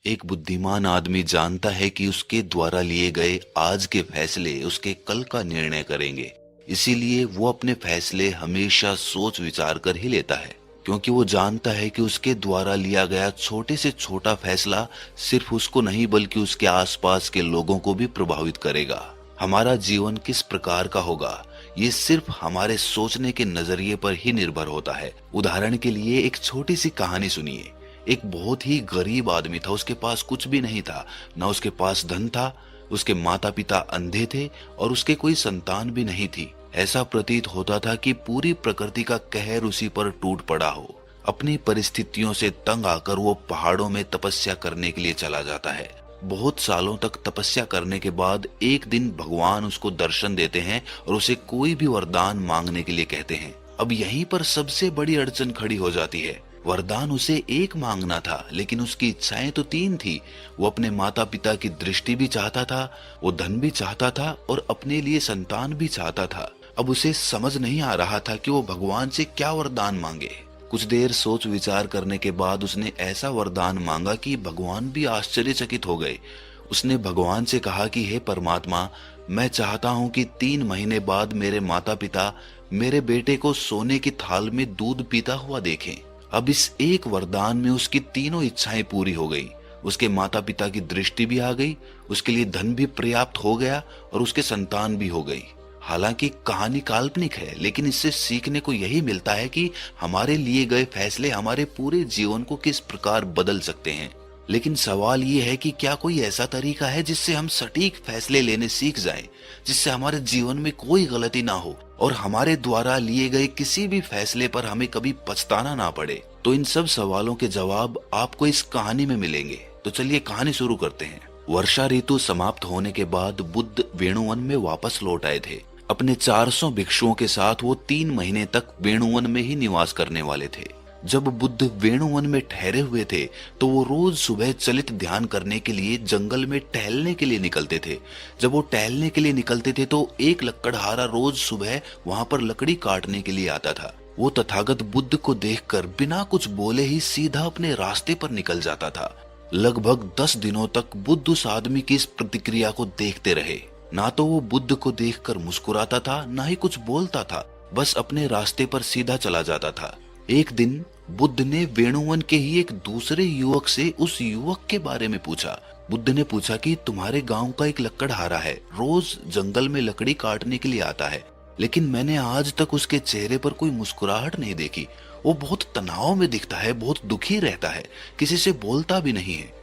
एक बुद्धिमान आदमी जानता है कि उसके द्वारा लिए गए आज के फैसले उसके कल का निर्णय करेंगे। इसीलिए वो अपने फैसले हमेशा सोच विचार कर ही लेता है, क्योंकि वो जानता है कि उसके द्वारा लिया गया छोटे से छोटा फैसला सिर्फ उसको नहीं बल्कि उसके आसपास के लोगों को भी प्रभावित करेगा। हमारा जीवन किस प्रकार का होगा, ये सिर्फ हमारे सोचने के नजरिए पर ही निर्भर होता है। उदाहरण के लिए एक छोटी सी कहानी सुनिए। एक बहुत ही गरीब आदमी था, उसके पास कुछ भी नहीं था, न उसके पास धन था, उसके माता पिता अंधे थे और उसके कोई संतान भी नहीं थी। ऐसा प्रतीत होता था कि पूरी प्रकृति का कहर उसी पर टूट पड़ा हो। अपनी परिस्थितियों से तंग आकर वो पहाड़ों में तपस्या करने के लिए चला जाता है। बहुत सालों तक तपस्या करने के बाद एक दिन भगवान उसको दर्शन देते हैं और उसे कोई भी वरदान मांगने के लिए कहते हैं। अब यहीं पर सबसे बड़ी अड़चन खड़ी हो जाती है। वरदान उसे एक मांगना था, लेकिन उसकी इच्छाएं तो तीन थी। वो अपने माता पिता की दृष्टि भी चाहता था, वो धन भी चाहता था और अपने लिए संतान भी चाहता था। अब उसे समझ नहीं आ रहा था कि वो भगवान से क्या वरदान मांगे। कुछ देर सोच विचार करने के बाद उसने ऐसा वरदान मांगा कि भगवान भी आश्चर्यचकित हो गए। उसने भगवान से कहा कि हे परमात्मा, मैं चाहता हूँ कि 3 महीने बाद मेरे माता पिता मेरे बेटे को सोने की थाल में दूध पीता हुआ देखें। अब इस एक वरदान में उसकी तीनों इच्छाएं पूरी हो गई। उसके माता पिता की दृष्टि भी आ गई, उसके लिए धन भी पर्याप्त हो गया और उसके संतान भी हो गई। हालांकि कहानी काल्पनिक है, लेकिन इससे सीखने को यही मिलता है कि हमारे लिए गए फैसले हमारे पूरे जीवन को किस प्रकार बदल सकते हैं। लेकिन सवाल ये है कि क्या कोई ऐसा तरीका है जिससे हम सटीक फैसले लेने सीख जाएं, जिससे हमारे जीवन में कोई गलती ना हो और हमारे द्वारा लिए गए किसी भी फैसले पर हमें कभी पछताना ना पड़े। तो इन सब सवालों के जवाब आपको इस कहानी में मिलेंगे। तो चलिए कहानी शुरू करते हैं। वर्षा ऋतु समाप्त होने के बाद बुद्ध वेणुवन में वापस लौट आए थे। अपने 400 भिक्षुओं के साथ वो 3 महीने तक वेणुवन में ही निवास करने वाले थे। जब बुद्ध वेणुवन में ठहरे हुए थे तो वो रोज सुबह चलित ध्यान करने के लिए जंगल में टहलने के लिए निकलते थे। जब वो टहलने के लिए निकलते थे तो एक लकड़हारा रोज सुबह वहां पर लकड़ी काटने के लिए आता था। वो तथागत बुद्ध को देखकर बिना कुछ बोले ही सीधा अपने रास्ते पर निकल जाता था। लगभग 10 दिनों तक बुद्ध उस आदमी की इस प्रतिक्रिया को देखते रहे। ना तो वो बुद्ध को देखकर मुस्कुराता था, ना ही कुछ बोलता था, बस अपने रास्ते पर सीधा चला जाता था। एक दिन बुद्ध ने वेणुवन के ही एक दूसरे युवक से उस युवक के बारे में पूछा। बुद्ध ने पूछा कि तुम्हारे गांव का एक लकड़हारा है, रोज जंगल में लकड़ी काटने के लिए आता है, लेकिन मैंने आज तक उसके चेहरे पर कोई मुस्कुराहट नहीं देखी। वो बहुत तनाव में दिखता है, बहुत दुखी रहता है, किसी से बोलता भी नहीं है।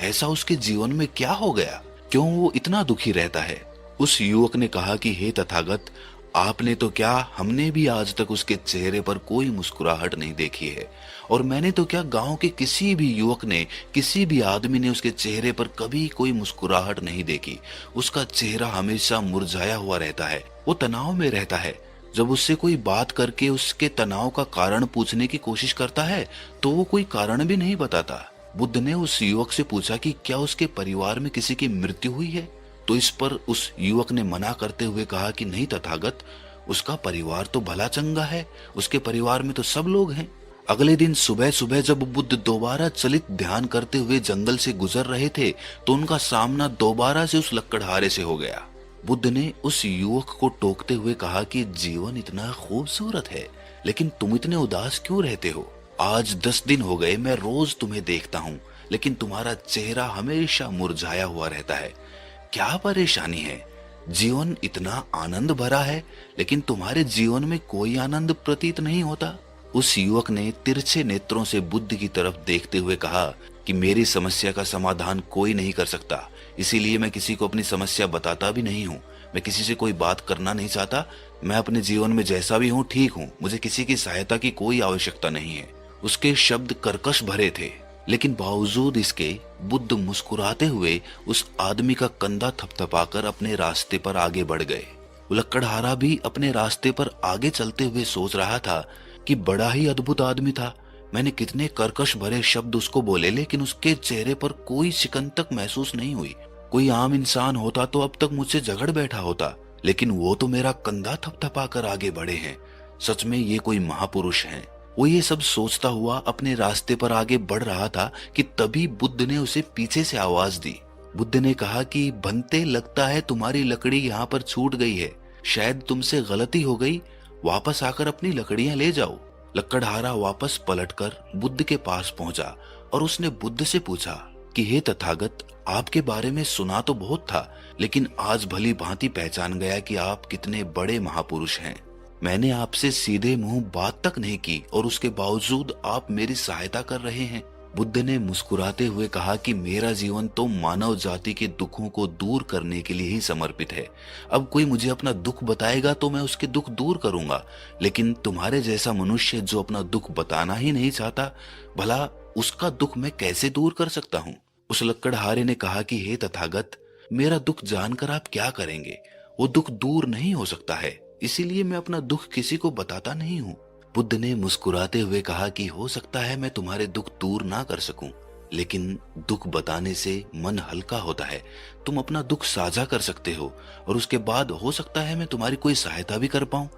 ऐसा उसके जीवन में क्या हो गया, क्यों वो इतना दुखी रहता है? उस युवक ने कहा कि हे तथागत, आपने तो क्या, हमने भी आज तक उसके चेहरे पर कोई मुस्कुराहट नहीं देखी है। और मैंने तो क्या, गांव के किसी भी युवक ने, किसी भी आदमी ने उसके चेहरे पर कभी कोई मुस्कुराहट नहीं देखी। उसका चेहरा हमेशा मुरझाया हुआ रहता है, वो तनाव में रहता है। जब उससे कोई बात करके उसके तनाव का कारण पूछने की कोशिश करता है तो वो कोई कारण भी नहीं बताता। बुद्ध ने उस युवक से पूछा कि क्या उसके परिवार में किसी की मृत्यु हुई है? तो इस पर उस युवक ने मना करते हुए कहा कि नहीं तथागत, उसका परिवार तो भला चंगा है, उसके परिवार में तो सब लोग हैं। अगले दिन सुबह सुबह जब बुद्ध दोबारा चलित ध्यान करते हुए जंगल से गुजर रहे थे तो उनका सामना दोबारा से उस लकड़हारे से हो गया। बुद्ध ने उस युवक को टोकते हुए कहा कि जीवन इतना खूबसूरत है, लेकिन तुम इतने उदास क्यों रहते हो? आज 10 दिन हो गए मैं रोज तुम्हें देखता हूँ, लेकिन तुम्हारा चेहरा हमेशा मुरझाया हुआ रहता है। क्या परेशानी है? जीवन इतना आनंद भरा है, लेकिन तुम्हारे जीवन में कोई आनंद प्रतीत नहीं होता। उस युवक ने तिरछे नेत्रों से बुद्ध की तरफ देखते हुए कहा कि मेरी समस्या का समाधान कोई नहीं कर सकता, इसीलिए मैं किसी को अपनी समस्या बताता भी नहीं हूँ। मैं किसी से कोई बात करना नहीं चाहता। मैं अपने जीवन में जैसा भी हूँ ठीक हूँ, मुझे किसी की सहायता की कोई आवश्यकता नहीं है। उसके शब्द कर्कश भरे थे, लेकिन बावजूद इसके बुद्ध मुस्कुराते हुए उस आदमी का कंधा थपथपाकर अपने रास्ते पर आगे बढ़ गए। लकड़हारा भी अपने रास्ते पर आगे चलते हुए सोच रहा था कि बड़ा ही अद्भुत आदमी था। मैंने कितने कर्कश भरे शब्द उसको बोले, लेकिन उसके चेहरे पर कोई शिकन तक महसूस नहीं हुई। कोई आम इंसान होता तो अब तक मुझसे झगड़ बैठा होता, लेकिन वो तो मेरा कंधा थपथपाकर आगे बढ़े हैं। सच में ये कोई महापुरुष हैं। वो ये सब सोचता हुआ अपने रास्ते पर आगे बढ़ रहा था कि तभी बुद्ध ने उसे पीछे से आवाज दी। बुद्ध ने कहा कि बनते, लगता है तुम्हारी लकड़ी यहाँ पर छूट गई है, शायद तुमसे गलती हो गई, वापस आकर अपनी लकड़ियां ले जाओ। लकड़हारा वापस पलटकर बुद्ध के पास पहुंचा और उसने बुद्ध से पूछा कि हे तथागत, आपके बारे में सुना तो बहुत था, लेकिन आज भली भांति पहचान गया कि आप कितने बड़े महापुरुष हैं। मैंने आपसे सीधे मुंह बात तक नहीं की और उसके बावजूद आप मेरी सहायता कर रहे हैं। बुद्ध ने मुस्कुराते हुए कहा कि मेरा जीवन तो मानव जाति के दुखों को दूर करने के लिए ही समर्पित है। अब कोई मुझे अपना दुख बताएगा तो मैं उसके दुख दूर करूंगा, लेकिन तुम्हारे जैसा मनुष्य जो अपना दुख बताना ही नहीं चाहता, भला उसका दुख मैं कैसे दूर कर सकता हूँ। उस लकड़हारे ने कहा कि हे तथागत, मेरा दुख जानकर आप क्या करेंगे? वो दुख दूर नहीं हो सकता है, इसीलिए मैं अपना दुख किसी को बताता नहीं हूँ। बुद्ध ने मुस्कुराते हुए कहा कि हो सकता है मैं तुम्हारे दुख दूर ना कर सकूं, लेकिन दुख बताने से मन हल्का होता है। तुम अपना दुख साझा कर सकते हो और उसके बाद हो सकता है मैं तुम्हारी कोई सहायता भी कर पाऊं।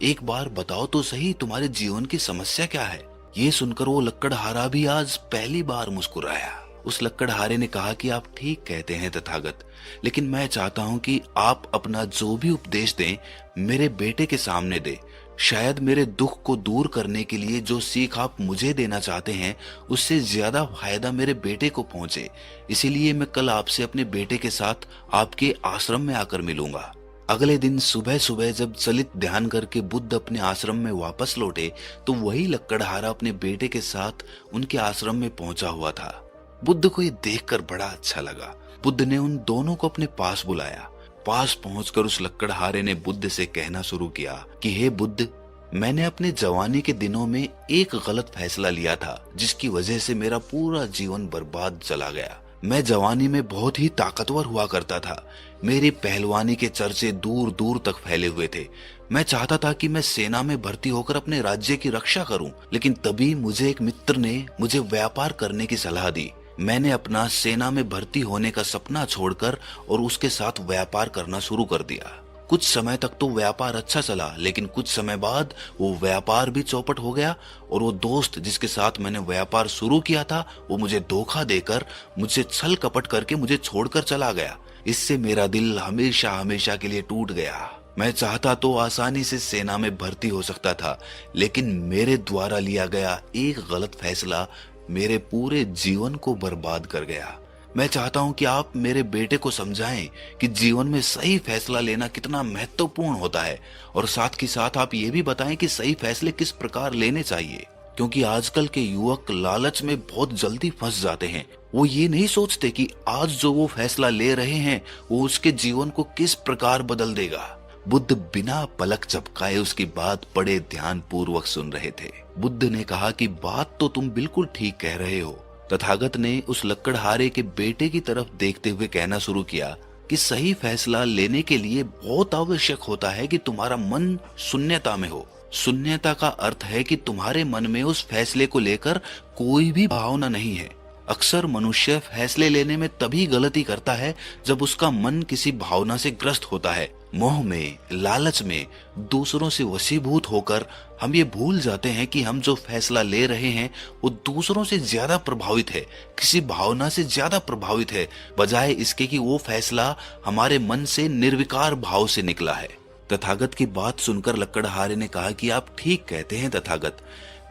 एक बार बताओ तो सही, तुम्हारे जीवन की समस्या क्या है? ये सुनकर वो लकड़हारा भी आज पहली बार मुस्कुराया। उस लकड़हारे ने कहा कि आप ठीक कहते हैं तथागत, लेकिन मैं चाहता हूं कि आप अपना जो भी उपदेश दें मेरे बेटे के सामने दें। शायद मेरे दुख को दूर करने के लिए जो सीख आप मुझे देना चाहते हैं उससे ज्यादा फायदा मेरे बेटे को पहुंचे। इसीलिए मैं कल आपसे अपने बेटे के साथ आपके आश्रम में आकर मिलूंगा। अगले दिन सुबह सुबह जब चलित ध्यान करके बुद्ध अपने आश्रम में वापस लौटे तो वही लकड़हारा अपने बेटे के साथ उनके आश्रम में पहुंचा हुआ था। बुद्ध को ये देखकर बड़ा अच्छा लगा। बुद्ध ने उन दोनों को अपने पास बुलाया। पास पहुंचकर उस लकड़हारे ने बुद्ध से कहना शुरू किया कि हे बुद्ध, मैंने अपने जवानी के दिनों में एक गलत फैसला लिया था जिसकी वजह से मेरा पूरा जीवन बर्बाद चला गया। मैं जवानी में बहुत ही ताकतवर हुआ करता था। मेरी पहलवानी के चर्चे दूर दूर तक फैले हुए थे। मैं चाहता था कि मैं सेना में भर्ती होकर अपने राज्य की रक्षा करूं, लेकिन तभी मुझे एक मित्र ने मुझे व्यापार करने की सलाह दी। मैंने अपना सेना में भर्ती होने का सपना छोड़कर और उसके साथ व्यापार करना शुरू कर दिया। कुछ समय तक तो व्यापार अच्छा चला, लेकिन कुछ समय बाद वो व्यापार भी चौपट हो गया और वो दोस्त जिसके साथ मैंने व्यापार शुरू किया था वो मुझे धोखा देकर, मुझसे छल कपट करके मुझे छोड़कर चला गया। इससे मेरा दिल हमेशा हमेशा के लिए टूट गया। मैं चाहता तो आसानी से सेना में भर्ती हो सकता था, लेकिन मेरे द्वारा लिया गया एक गलत फैसला मेरे पूरे जीवन को बर्बाद कर गया। मैं चाहता हूं कि आप मेरे बेटे को समझाएं कि जीवन में सही फैसला लेना कितना महत्वपूर्ण होता है, और साथ ही साथ आप ये भी बताएं कि सही फैसले किस प्रकार लेने चाहिए, क्योंकि आजकल के युवक लालच में बहुत जल्दी फंस जाते हैं। वो ये नहीं सोचते कि आज जो वो फैसला ले रहे हैं वो उसके जीवन को किस प्रकार बदल देगा। बुद्ध बिना पलक झपकाए उसकी बात बड़े ध्यान पूर्वक सुन रहे थे। बुद्ध ने कहा कि बात तो तुम बिल्कुल ठीक कह रहे हो। तथागत ने उस लकड़हारे के बेटे की तरफ देखते हुए कहना शुरू किया कि सही फैसला लेने के लिए बहुत आवश्यक होता है कि तुम्हारा मन शून्यता में हो। शून्यता का अर्थ है कि तुम्हारे मन में उस फैसले को लेकर कोई भी भावना नहीं है। अक्सर मनुष्य फैसले लेने में तभी गलती करता है जब उसका मन किसी भावना से ग्रस्त होता है। मोह में, लालच में, दूसरों से वशीभूत होकर हम ये भूल जाते हैं कि हम जो फैसला ले रहे हैं वो दूसरों से ज्यादा प्रभावित है, किसी भावना से ज्यादा प्रभावित है, बजाय इसके कि वो फैसला हमारे मन से निर्विकार भाव से निकला है। तथागत की बात सुनकर लकड़हारे ने कहा कि आप ठीक कहते हैं तथागत,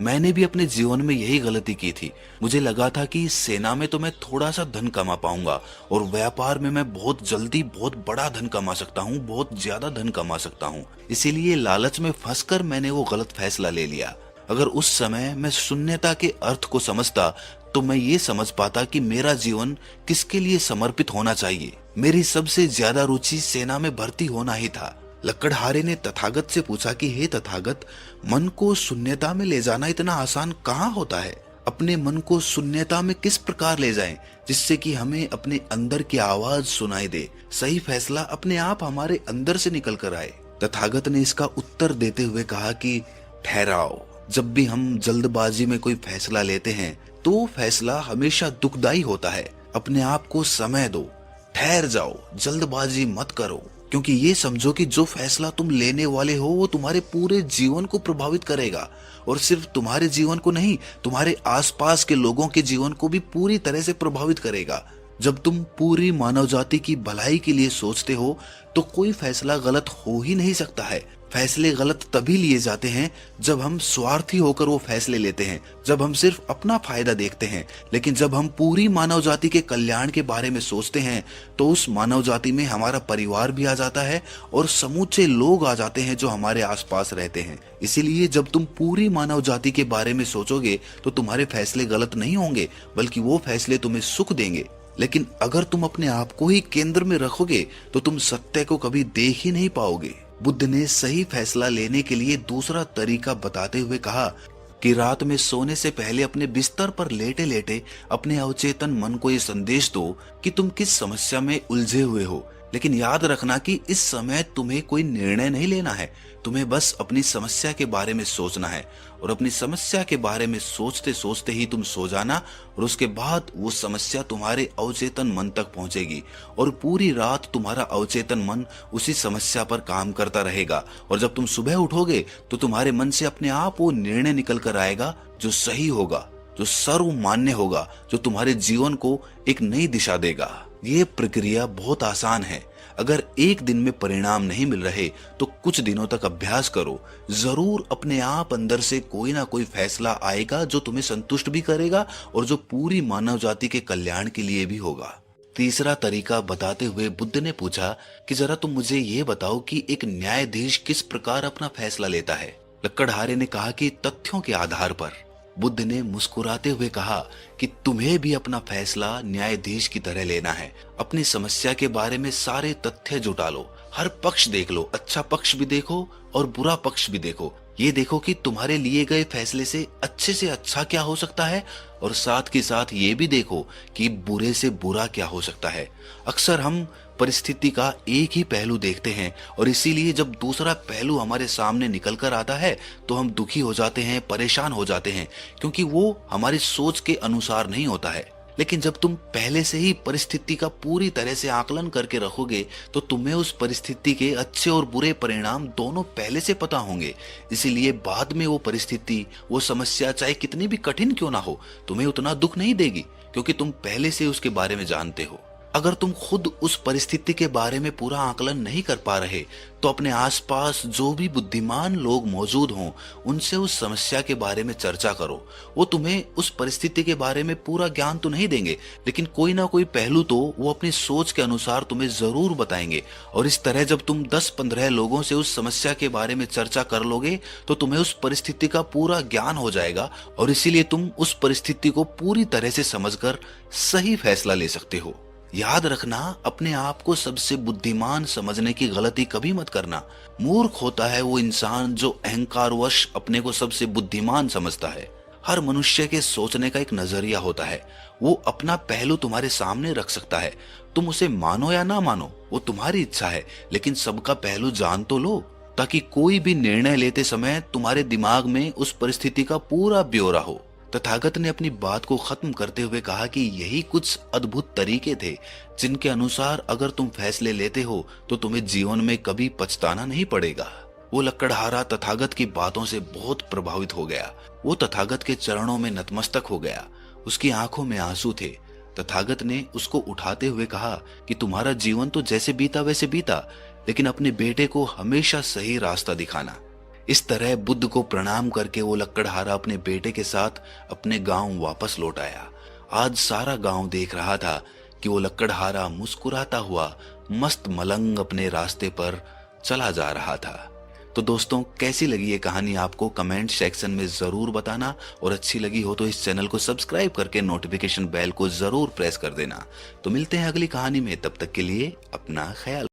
मैंने भी अपने जीवन में यही गलती की थी। मुझे लगा था कि सेना में तो मैं थोड़ा सा धन कमा पाऊंगा और व्यापार में मैं बहुत जल्दी बहुत बड़ा धन कमा सकता हूँ, बहुत ज्यादा धन कमा सकता हूँ। इसीलिए लालच में फंसकर मैंने वो गलत फैसला ले लिया। अगर उस समय मैं शून्यता के अर्थ को समझता तो मैं ये समझ पाता कि मेरा जीवन किसके लिए समर्पित होना चाहिए। मेरी सबसे ज्यादा रुचि सेना में भर्ती होना ही था। लकड़हारे ने तथागत से पूछा कि हे तथागत, मन को शून्यता में ले जाना इतना आसान कहाँ होता है? अपने मन को शून्यता में किस प्रकार ले जाएं जिससे कि हमें अपने अंदर की आवाज सुनाई दे, सही फैसला अपने आप हमारे अंदर से निकल कर आए। तथागत ने इसका उत्तर देते हुए कहा कि ठहराओ, जब भी हम जल्दबाजी में कोई फैसला लेते हैं तो फैसला हमेशा दुखदायी होता है। अपने आप को समय दो, ठहर जाओ, जल्दबाजी मत करो। क्योंकि ये समझो कि जो फैसला तुम लेने वाले हो वो तुम्हारे पूरे जीवन को प्रभावित करेगा, और सिर्फ तुम्हारे जीवन को नहीं, तुम्हारे आसपास के लोगों के जीवन को भी पूरी तरह से प्रभावित करेगा। जब तुम पूरी मानव जाति की भलाई के लिए सोचते हो तो कोई फैसला गलत हो ही नहीं सकता है। फैसले गलत तभी लिए जाते हैं जब हम स्वार्थी होकर वो फैसले लेते हैं, जब हम सिर्फ अपना फायदा देखते हैं। लेकिन जब हम पूरी मानव जाति के कल्याण के बारे में सोचते हैं तो उस मानव जाति में हमारा परिवार भी आ जाता है और समूचे लोग आ जाते हैं जो हमारे आसपास रहते हैं। इसीलिए जब तुम पूरी मानव जाति के बारे में सोचोगे तो तुम्हारे फैसले गलत नहीं होंगे, बल्कि वो फैसले तुम्हें सुख देंगे। लेकिन अगर तुम अपने आप को ही केंद्र में रखोगे तो तुम सत्य को कभी देख ही नहीं पाओगे। बुद्ध ने सही फैसला लेने के लिए दूसरा तरीका बताते हुए कहा कि रात में सोने से पहले अपने बिस्तर पर लेटे लेटे अपने अवचेतन मन को ये संदेश दो कि तुम किस समस्या में उलझे हुए हो। लेकिन याद रखना कि इस समय तुम्हें कोई निर्णय नहीं लेना है, तुम्हें बस अपनी समस्या के बारे में सोचना है। और अपनी समस्या के बारे में सोचते सोचते ही तुम सो जाना, और उसके बाद वो समस्या तुम्हारे अवचेतन मन तक पहुंचेगी और पूरी रात तुम्हारा अवचेतन मन उसी समस्या पर काम करता रहेगा। और जब तुम सुबह उठोगे तो तुम्हारे मन से अपने आप वो निर्णय निकल कर आएगा जो सही होगा, जो सर्वमान्य होगा, जो तुम्हारे जीवन को एक नई दिशा देगा। ये प्रक्रिया बहुत आसान है। अगर एक दिन में परिणाम नहीं मिल रहे तो कुछ दिनों तक अभ्यास करो। जरूर अपने आप अंदर से कोई ना कोई फैसला आएगा जो तुम्हें संतुष्ट भी करेगा और जो पूरी मानव जाति के कल्याण के लिए भी होगा। तीसरा तरीका बताते हुए बुद्ध ने पूछा कि जरा तुम मुझे ये बताओ कि एक न्यायाधीश किस प्रकार अपना फैसला लेता है। लकड़हारे ने कहा कि तथ्यों के आधार पर। बुद्ध ने मुस्कुराते हुए कहा कि तुम्हें भी अपना फैसला न्यायाधीश की तरह लेना है। अपनी समस्या के बारे में सारे तथ्य जुटा लो, हर पक्ष देख लो, अच्छा पक्ष भी देखो और बुरा पक्ष भी देखो। ये देखो कि तुम्हारे लिए गए फैसले से अच्छा क्या हो सकता है, और साथ के साथ ये भी देखो कि बुरे से बुरा क्या हो सकता है। अक्सर हम परिस्थिति का एक ही पहलू देखते हैं और इसीलिए जब दूसरा पहलू हमारे सामने निकल कर आता है तो हम दुखी हो जाते हैं, परेशान हो जाते हैं, क्योंकि वो हमारी सोच के अनुसार नहीं होता है। लेकिन जब तुम पहले से ही परिस्थिति का पूरी तरह से आकलन करके रखोगे तो तुम्हें उस परिस्थिति के अच्छे और बुरे परिणाम दोनों पहले से पता होंगे। इसीलिए बाद में वो परिस्थिति, वो समस्या चाहे कितनी भी कठिन क्यों ना हो, तुम्हें उतना दुख नहीं देगी, क्योंकि तुम पहले से उसके बारे में जानते हो। अगर तुम खुद उस परिस्थिति के बारे में पूरा आकलन नहीं कर पा रहे तो अपने आसपास जो भी बुद्धिमान लोग मौजूद हों उनसे उस समस्या के बारे में चर्चा करो। वो तुम्हें उस परिस्थिति के बारे में पूरा ज्ञान तो नहीं देंगे, लेकिन कोई ना कोई पहलू तो वो अपनी सोच के अनुसार तुम्हें जरूर बताएंगे। और इस तरह जब तुम 10-15 लोगों से उस समस्या के बारे में चर्चा कर लोगे तो तुम्हें उस परिस्थिति का पूरा ज्ञान हो जाएगा और इसीलिए तुम उस परिस्थिति को पूरी तरह से समझकर सही फैसला ले सकते हो। याद रखना, अपने आप को सबसे बुद्धिमान समझने की गलती कभी मत करना। मूर्ख होता है वो इंसान जो अहंकारवश अपने को सबसे बुद्धिमान समझता है। हर मनुष्य के सोचने का एक नजरिया होता है, वो अपना पहलू तुम्हारे सामने रख सकता है। तुम उसे मानो या ना मानो वो तुम्हारी इच्छा है, लेकिन सबका पहलू जान तो लो ताकि कोई भी निर्णय लेते समय तुम्हारे दिमाग में उस परिस्थिति का पूरा ब्यौरा हो। तथागत ने अपनी बात को खत्म करते हुए कहा कि यही कुछ अद्भुत तरीके थे जिनके अनुसार अगर तुम फैसले लेते हो तो तुम्हें जीवन में कभी पछताना नहीं पड़ेगा। वो लकड़हारा तथागत की बातों से बहुत प्रभावित हो गया। वो तथागत के चरणों में नतमस्तक हो गया। उसकी आंखों में आंसू थे। तथागत ने उसको उठाते हुए कहा कि तुम्हारा जीवन तो जैसे बीता वैसे बीता, लेकिन अपने बेटे को हमेशा सही रास्ता दिखाना। इस तरह बुद्ध को प्रणाम करके वो लकड़हारा अपने बेटे के साथ अपने गांव वापस लौट आया। आज सारा गांव देख रहा था कि वो लकड़हारा मुस्कुराता हुआ मस्त मलंग अपने रास्ते पर चला जा रहा था। तो दोस्तों, कैसी लगी ये कहानी आपको कमेंट सेक्शन में जरूर बताना, और अच्छी लगी हो तो इस चैनल को सब्सक्राइब करके नोटिफिकेशन बेल को जरूर प्रेस कर देना। तो मिलते हैं अगली कहानी में, तब तक के लिए अपना ख्याल